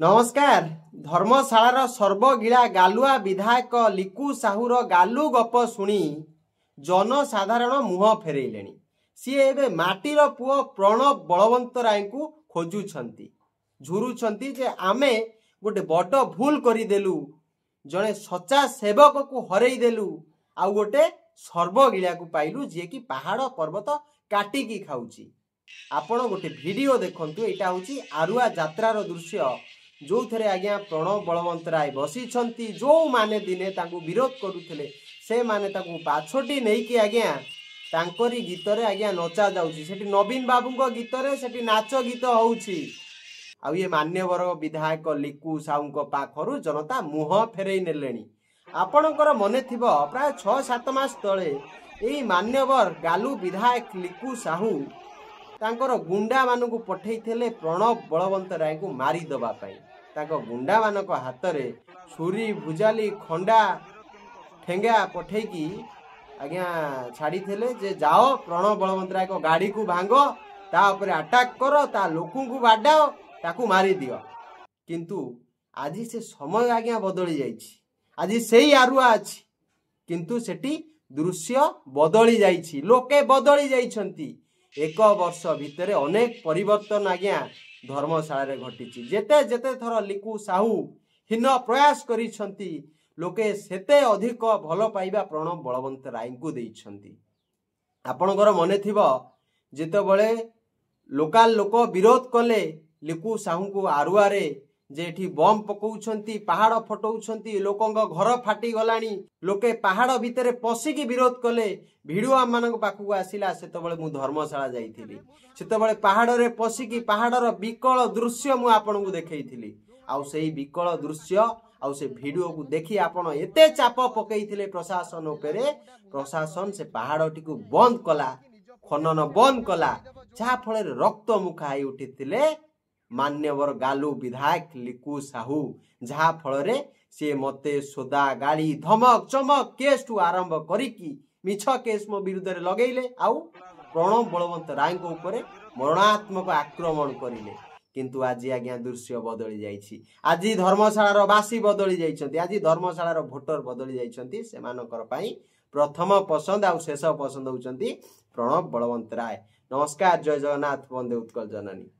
नमस्कार। धर्मशालार सर्वगिला गालुआ विधायक लिकु साहुर गालु गप शुणी जनसाधारण मुह फेरैले। सी एबे माटीर पुओ प्रणव बलवंत राय को खोजुछंती, झुरुछंती जे आमे गोटे बड़ भूल करिदेलु, जड़े सच्चा सेवक को हरई देलु, आउ गोटे सर्वगिला को पाइलु जे कि पहाड़ पर्वत काटिकी खाऊची। आपण गोटे वीडियो देखंतु। एटा होची आरुआ यात्रार दृश्य जो थे आज्ञा प्रणव बलवंत राय बसी जो माने दिने तांको विरोध करुले से माने तांको पाछोटी नहीं कि आज्ञा तांकरी गीत रे आज्ञा नचा जाउची। सेठी नवीन बाबू गीत रे सेठी नाच गीत होउची। आ ये मान्यवर विधायक लिकु साहू पाखरु जनता मुह फेरई नेलेनी। आपणकर मने थिबो प्राय 6-7 मास तले एई मान्यवर गालु विधायक लिकु साहू तांकर गुंडा मानकु पठेइथिले प्रणव बलवंत राय को मारी दबा पाई। ताको गुंडा मानक हाथ रे छुरी भुजाली खंडा ठेंगा पठेकी आज्ञा छाड़ी थे जे जाओ प्रणव बलवंत राय को गाड़ी को भांगो, ता ऊपर अटैक करो, ता लोकू को बाडाओ, ताकू मारी दियो। किंतु आज से समय आज्ञा बदली जाइछि। आज सेही आरुआ अछि, किंतु सेठी दृश्य बदली जाइछि, लोके बदली जाइछंती। 1 वर्ष भितर अनेक परिवर्तन आज्ञा धर्मशाला घटी। जेते जेते थर लिकु साहू हीन प्रयास करिछंती, लोके सेते अधिक भल पाइबा प्रणव बलवंत राय को देइछंती। आपणकर मने थिबो जेते बळे लोकल लोक विरोध कले लिकु साहू को आरुआ रे जेठी बम पकाउछंती, पहाड़ फटाउछंती, लोकंग घर फाटी गलानी, लोके पहाड़ भितर पसिकी विरोध कले। भिडियो आम मानक पाखु आसिला सेतबळे मु धर्मशाला जाइथिली। सेतबळे पहाड़ रे पसिकी पहाड़र विकल दृश्य मु आपनकु देखैथिली। आउ सेही विकल दृश्य आउ से भिडियो को देखि आपण एते चाप पकैथिले प्रशासन उपरे। प्रशासन से पहाड़टी को बंद कला, खनन बंद कला, जा फळे रक्त मुखा आई उठिथिले मान्यवर गालु विधायक लिकु साहू। जहा फल सी मते सोदा गाड़ी धमक चमक केस टू आरंभ करिकी मिछ केस मो विरुद्ध रे लगैले। आउ प्रणव बलवंत राय को ऊपर मरणात्मक आक्रमण करिले। किंतु आज आज्ञा दृश्य बदली जाइछि। आज धर्मशालार बासी बदली जाइछंती। आज धर्मशालार भोटर बदली जाइछंती। सेमानकर पई प्रथम पसंद आउ शेष पसंद होउछंती प्रणव बलवंत राय। नमस्कार, जय जगन्नाथ, वंदे उत्कल जननी।